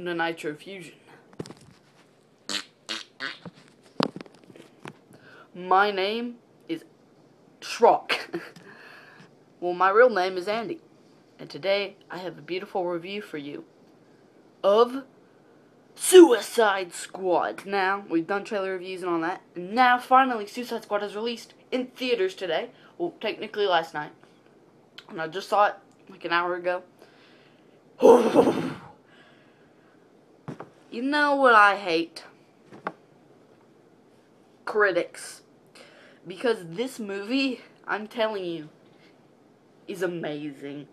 to Nitro Fusion. My name is Shrock. Well, my real name is Andy. And today, I have a beautiful review for you of Suicide Squad. Now, we've done trailer reviews and all that. And now, finally, Suicide Squad is released in theaters today. Well, technically last night. And I just saw it like an hour ago. You know what I hate? Critics. Because this movie, I'm telling you, is amazing.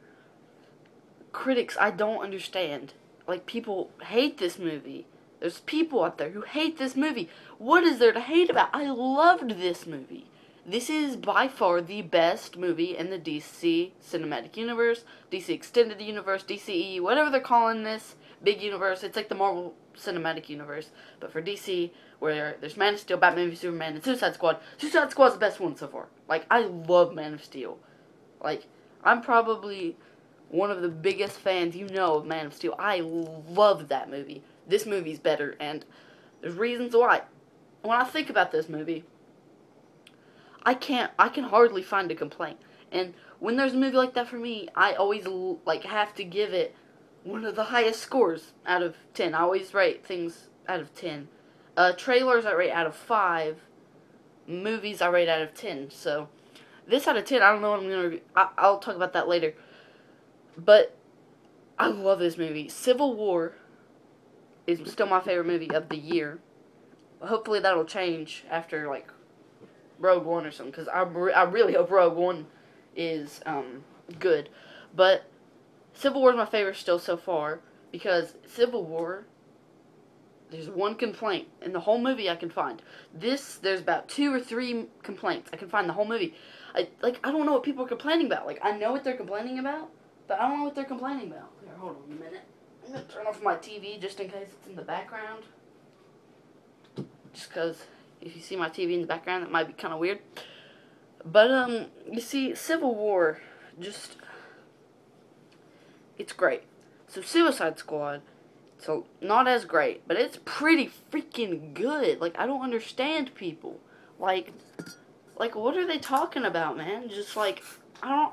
Critics, I don't understand. Like, people hate this movie. There's people out there who hate this movie. What is there to hate about? I loved this movie. This is by far the best movie in the DC Cinematic Universe, DC Extended Universe, DCE, whatever they're calling this big universe. It's like the Marvel Cinematic Universe, but for DC, where there's Man of Steel, Batman v Superman, and Suicide Squad. Suicide Squad's the best one so far. Like, I love Man of Steel. Like, I'm probably one of the biggest fans you know of Man of Steel. I love that movie. This movie's better, and there's reasons why. When I think about this movie, I can hardly find a complaint. And when there's a movie like that for me, I always have to give it one of the highest scores out of 10. I always rate things out of 10. Trailers I rate out of 5. Movies I rate out of 10. So this out of 10, I don't know what I'm gonna review. I'll talk about that later. But I love this movie. Civil War is still my favorite movie of the year. Hopefully that'll change after like Rogue One or something, because I really hope Rogue One is good. But Civil War is my favorite still so far, because Civil War, there's one complaint in the whole movie I can find. There's about 2 or 3 complaints I can find in the whole movie. I don't know what people are complaining about. Like, I know what they're complaining about, but I don't know what they're complaining about. Here, hold on a minute. I'm going to turn off my TV just in case it's in the background. Just because if you see my TV in the background, that might be kind of weird. But, you see, Civil War, it's great. So, Suicide Squad, so not as great, but it's pretty freaking good. Like, I don't understand people. Like, what are they talking about, man? Just, like, I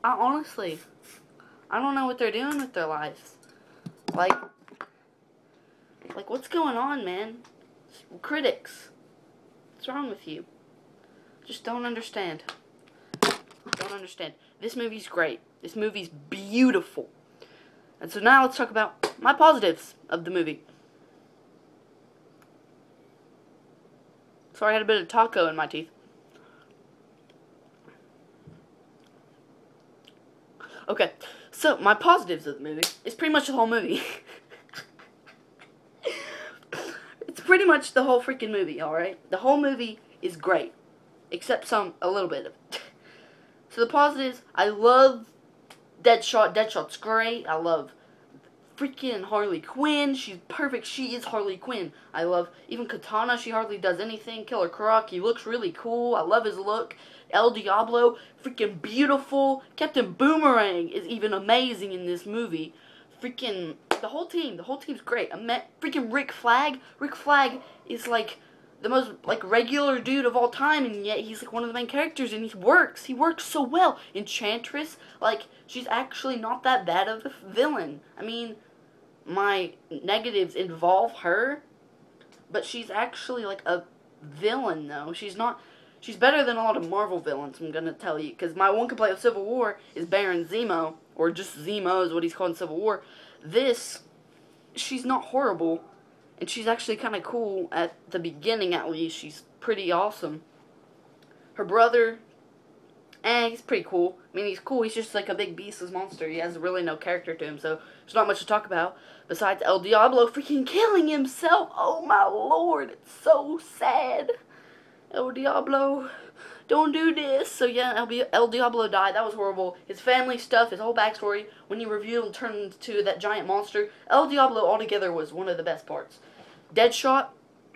honestly, I don't know what they're doing with their lives. Like, what's going on, man? Critics, what's wrong with you? Just don't understand. Don't understand. This movie's great. This movie's beautiful. And so now let's talk about my positives of the movie. Sorry, I had a bit of taco in my teeth. Okay, so my positives of the movie is pretty much the whole movie. It's pretty much the whole freaking movie, alright? The whole movie is great, except a little bit of it. So the positives, I love Deadshot. Deadshot's great. I love freaking Harley Quinn. She's perfect. She is Harley Quinn. I love even Katana. She hardly does anything. Killer Croc, he looks really cool. I love his look. El Diablo, freaking beautiful. Captain Boomerang is even amazing in this movie. Freaking the whole team's great. Freaking Rick Flag. Rick Flag is like the most regular dude of all time, and yet he's like one of the main characters, and he works so well. Enchantress, she's actually not that bad of a villain. I mean, my negatives involve her, but she's actually like a villain though. She's better than a lot of Marvel villains, I'm gonna tell you, because my one complaint with Civil War is Baron Zemo, or just Zemo is what he's called in Civil War. She's not horrible. And she's actually kind of cool at the beginning, at least. She's pretty awesome. Her brother, he's pretty cool. I mean, he's cool. He's just like a big beastless monster. He has really no character to him, so there's not much to talk about. Besides El Diablo freaking killing himself. Oh, my Lord. It's so sad. El Diablo, don't do this. So, yeah, El Diablo died. That was horrible. His family stuff, his whole backstory, when he revealed and turned into that giant monster, El Diablo altogether was one of the best parts. Deadshot,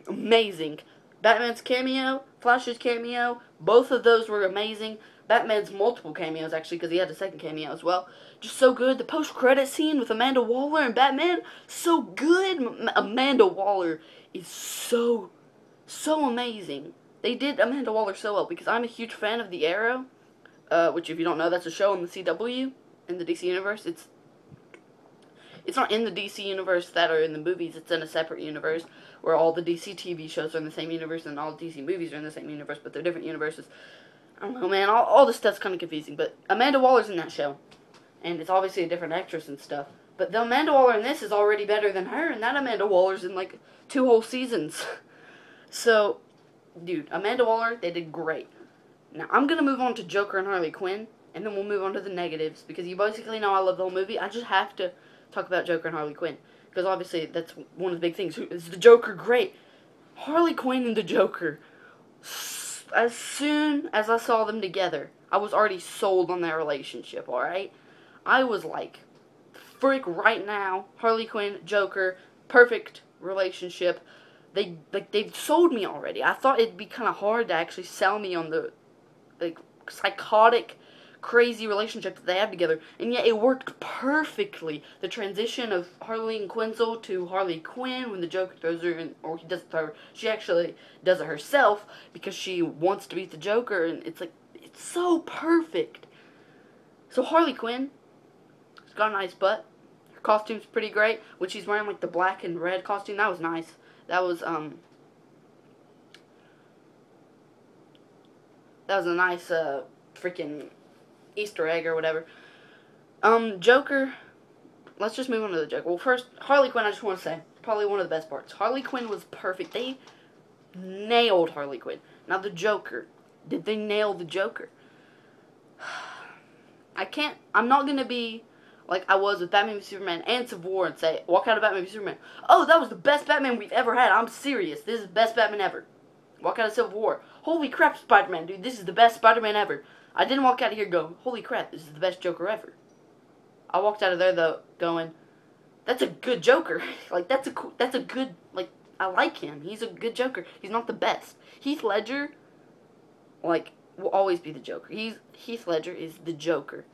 amazing. Batman's cameo, Flash's cameo, both of those were amazing. Batman's multiple cameos, actually, because he had a second cameo as well. Just so good. The post-credit scene with Amanda Waller and Batman, so good. Amanda Waller is so amazing. They did Amanda Waller so well, because I'm a huge fan of The Arrow, which, if you don't know, that's a show in the CW, in the DC universe. It's not in the DC universe that are in the movies. It's in a separate universe where all the DC TV shows are in the same universe and all the DC movies are in the same universe, but they're different universes. I don't know, man. All this stuff's kind of confusing, but Amanda Waller's in that show, and it's obviously a different actress and stuff. But the Amanda Waller in this is already better than her, and that Amanda Waller's in like 2 whole seasons. So, dude, Amanda Waller, they did great. Now, I'm going to move on to Joker and Harley Quinn, and then we'll move on to the negatives, because you basically know I love the whole movie. I just have to talk about Joker and Harley Quinn, because obviously that's one of the big things. Is the Joker great? Harley Quinn and the Joker, as soon as I saw them together, I was already sold on their relationship, alright? I was like, frick, right now, Harley Quinn, Joker, perfect relationship. They've sold me already. I thought it'd be kind of hard to actually sell me on the psychotic, crazy relationship that they have together, and yet it worked perfectly. The transition of Harleen Quinzel to Harley Quinn when the Joker throws her in, or he doesn't throw her, she actually does it herself because she wants to beat the Joker, and it's like, it's so perfect. So Harley Quinn, she's got a nice butt. Her costume's pretty great. When she's wearing like the black and red costume, that was nice. That was a nice freaking Easter egg or whatever. Joker, let's just move on to the Joker. Well, first, Harley Quinn, I just want to say, probably one of the best parts. Harley Quinn was perfect. They nailed Harley Quinn. Now, the Joker, did they nail the Joker? I'm not going to be like I was with Batman v Superman and Civil War and say, walk out of Batman v Superman, oh, that was the best Batman we've ever had. I'm serious. This is the best Batman ever. Walk out of Civil War. Holy crap, Spider-Man, dude. This is the best Spider-Man ever. I didn't walk out of here going, holy crap, this is the best Joker ever. I walked out of there, though, going, that's a good Joker. Like, that's a good, like, I like him. He's a good Joker. He's not the best. Heath Ledger, like, will always be the Joker. Heath Ledger is the Joker.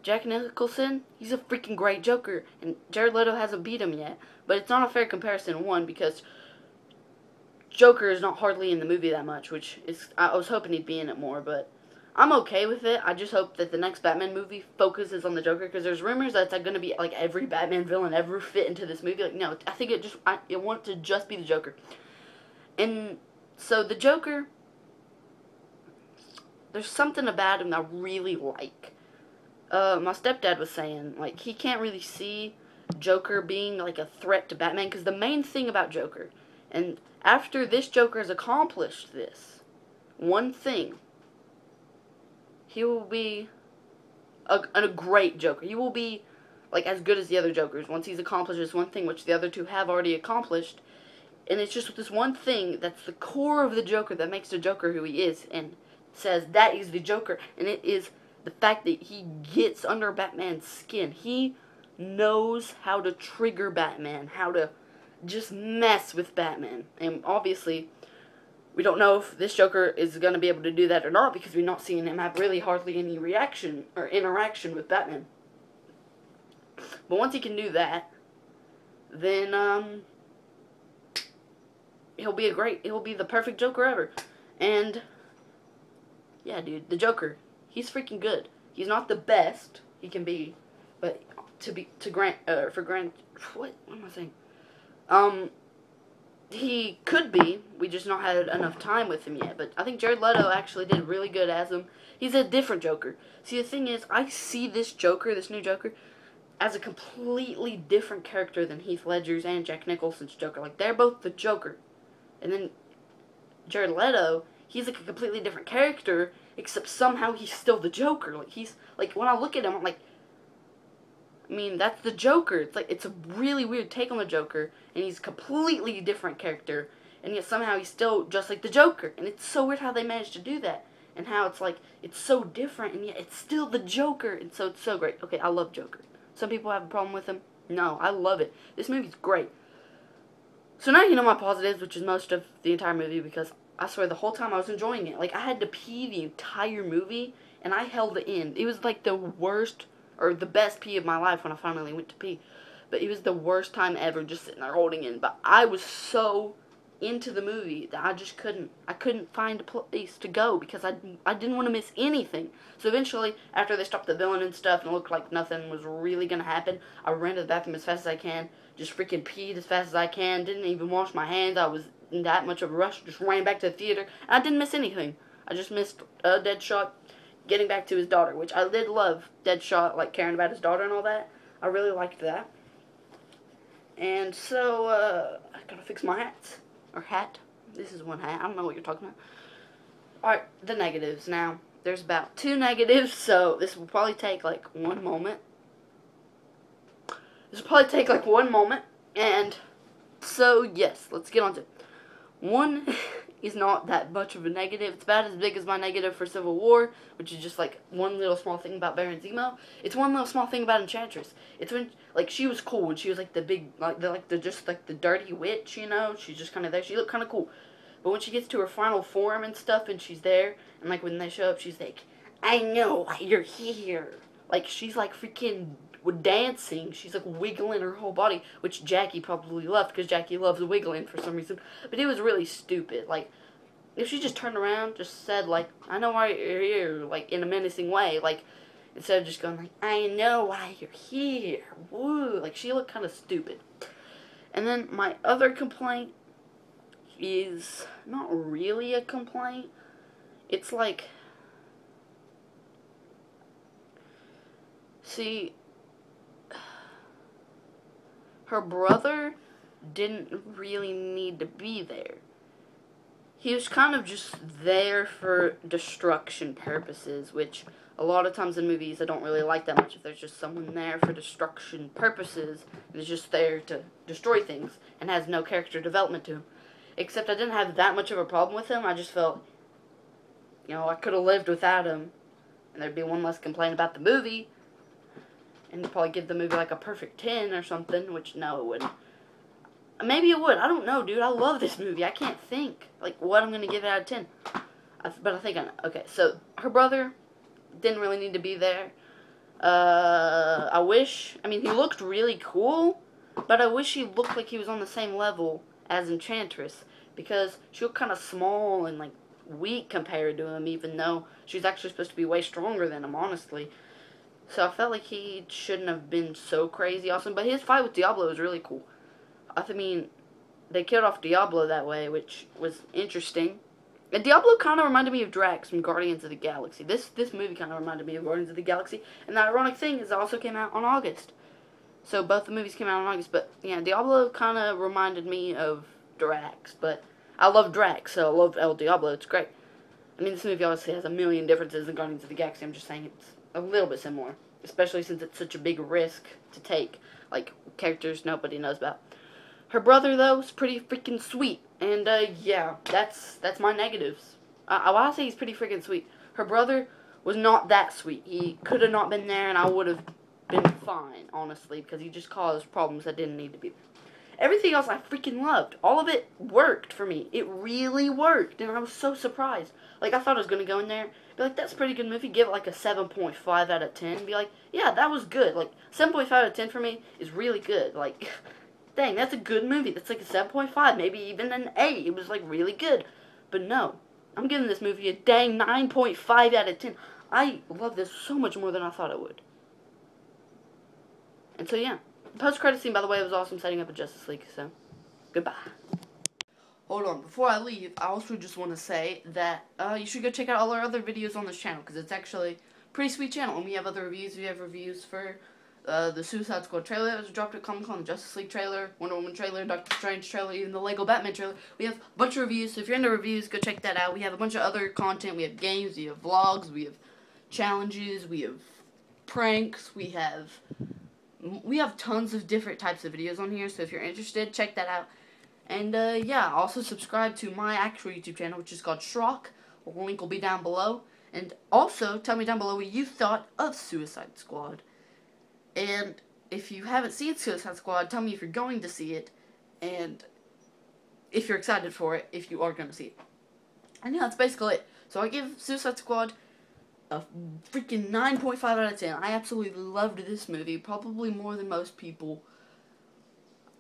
Jack Nicholson, he's a freaking great Joker, and Jared Leto hasn't beat him yet. But it's not a fair comparison, one, because Joker is not hardly in the movie that much, which is, I was hoping he'd be in it more, but I'm okay with it. I just hope that the next Batman movie focuses on the Joker, because there's rumors that it's going to be, like, every Batman villain ever fit into this movie. Like, no, I think it want to just be the Joker. And so the Joker, there's something about him I really like. My stepdad was saying, like, he can't really see Joker being, like, a threat to Batman, because the main thing about Joker, and after this Joker has accomplished this one thing, he will be a great Joker. He will be, like, as good as the other Jokers once he's accomplished this one thing, which the other two have already accomplished. And it's just this one thing that's the core of the Joker that makes the Joker who he is, and says that is the Joker, and it is the fact that he gets under Batman's skin. He knows how to trigger Batman, how to just mess with Batman. And obviously, we don't know if this Joker is going to be able to do that or not, because we're not seeing him have really hardly any reaction or interaction with Batman. But once he can do that, then he'll be the perfect Joker ever. And yeah, dude, the Joker, he's freaking good. He's not the best he can be, but what am I saying? He could be. We just not had enough time with him yet. But I think Jared Leto actually did really good as him. He's a different Joker. See, the thing is, I see this Joker, this new Joker, as a completely different character than Heath Ledger's and Jack Nicholson's Joker. Like, they're both the Joker. And then Jared Leto, he's like a completely different character, except somehow he's still the Joker. Like, he's, like, when I look at him, I'm like, I mean, that's the Joker. It's like, it's a really weird take on the Joker, and he's a completely different character, and yet somehow he's still just like the Joker. And it's so weird how they managed to do that, and how it's like, it's so different, and yet it's still the Joker, and so it's so great. Okay, I love Joker. Some people have a problem with him. No, I love it. This movie's great. So now you know my positives, which is most of the entire movie, because I swear, the whole time I was enjoying it. Like, I had to pee the entire movie, and I held it in. It was like the worst, or the best pee of my life when I finally went to pee. But it was the worst time ever, just sitting there holding in. But I was so into the movie that I couldn't find a place to go because I didn't want to miss anything. So eventually, after they stopped the villain and stuff and it looked like nothing was really going to happen, I ran to the bathroom as fast as I can, just freaking peed as fast as I can, didn't even wash my hands. I was in that much of a rush, just ran back to the theater, and I didn't miss anything. I just missed Deadshot getting back to his daughter, which I did love. Deadshot, like, caring about his daughter and all that. I really liked that. And so, I gotta fix my hats. Or hat. This is one hat. I don't know what you're talking about. Alright, the negatives. Now, there's about 2 negatives, so this will probably take, like, 1 moment. And so, yes, let's get on to it. 1 is not that much of a negative. It's about as big as my negative for Civil War, which is just, like, one little small thing about Baron Zemo. It's one little small thing about Enchantress. It's when, like, she was cool when she was, like, the big, the dirty witch, you know? She's just kind of there. She looked kind of cool. But when she gets to her final form and stuff, and she's there, and, like, when they show up, she's like, I know why you're here. Like, she's, like, freaking dancing. She's, like, wiggling her whole body, which Jackie probably loved, because Jackie loves wiggling for some reason. But it was really stupid. Like, if she just turned around, just said, like, I know why you're here, like, in a menacing way, like, instead of just going, like, I know why you're here, woo, like, she looked kind of stupid. And then my other complaint is not really a complaint. It's like, see, her brother didn't really need to be there. He was kind of just there for destruction purposes, which a lot of times in movies I don't really like that much. If there's just someone there for destruction purposes and is just there to destroy things and has no character development to him. Except I didn't have that much of a problem with him. I just felt, you know, I could have lived without him and there'd be one less complaint about the movie. And you'd probably give the movie like a perfect 10 or something, which no, it wouldn't. Maybe it would. I don't know, dude. I love this movie. I can't think, like, what I'm going to give it out of 10. But I think I know. Okay, so her brother didn't really need to be there. I mean, he looked really cool, but I wish he looked like he was on the same level as Enchantress, because she looked kind of small and, like, weak compared to him, even though she's actually supposed to be way stronger than him, honestly. So I felt like he shouldn't have been so crazy awesome, but his fight with Diablo was really cool. I mean, they killed off Diablo that way, which was interesting. And Diablo kind of reminded me of Drax from Guardians of the Galaxy. This movie kind of reminded me of Guardians of the Galaxy. And the ironic thing is it also came out on August. So both the movies came out in August. But, yeah, Diablo kind of reminded me of Drax. But I love Drax, so I love El Diablo. It's great. I mean, this movie obviously has a million differences than Guardians of the Galaxy. I'm just saying it's a little bit similar. Especially since it's such a big risk to take. Like, characters nobody knows about. Her brother, though, is pretty freaking sweet. And, yeah, that's my negatives. I want to say he's pretty freaking sweet. Her brother was not that sweet. He could have not been there, and I would have been fine, honestly, because he just caused problems that didn't need to be there. Everything else I freaking loved. All of it worked for me. It really worked, and I was so surprised. Like, I thought I was going to go in there, be like, that's a pretty good movie, give it like a 7.5 out of 10, be like, yeah, that was good. Like, 7.5 out of 10 for me is really good. Like, dang, that's a good movie. That's like a 7.5, maybe even an 8. It was, like, really good. But no, I'm giving this movie a dang 9.5 out of 10. I love this so much more than I thought I would. And so, yeah. The post-credit scene, by the way, was awesome, setting up a Justice League, so goodbye. Hold on, before I leave, I also just want to say that you should go check out all our other videos on this channel, because it's actually a pretty sweet channel, and we have other reviews. We have reviews for the Suicide Squad trailer that was dropped at Comic-Con, the Justice League trailer, Wonder Woman trailer, Doctor Strange trailer, even the Lego Batman trailer. We have a bunch of reviews, so if you're into reviews, go check that out. We have a bunch of other content. We have games, we have vlogs, we have challenges, we have pranks, we have tons of different types of videos on here, so if you're interested, check that out. And, yeah, also subscribe to my actual YouTube channel, which is called Shrock. The link will be down below. And also, tell me down below what you thought of Suicide Squad. And if you haven't seen Suicide Squad, tell me if you're going to see it, and if you're excited for it, if you are going to see it. And yeah, that's basically it. So I give Suicide Squad a freaking 9.5 out of 10. I absolutely loved this movie, probably more than most people.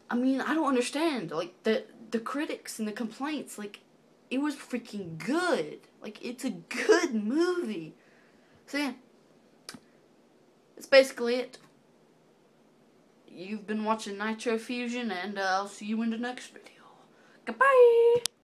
I mean, I don't understand. Like, the critics and the complaints, like, it was freaking good. Like, it's a good movie. So yeah, that's basically it. You've been watching Nitro Fusion, and I'll see you in the next video. Goodbye!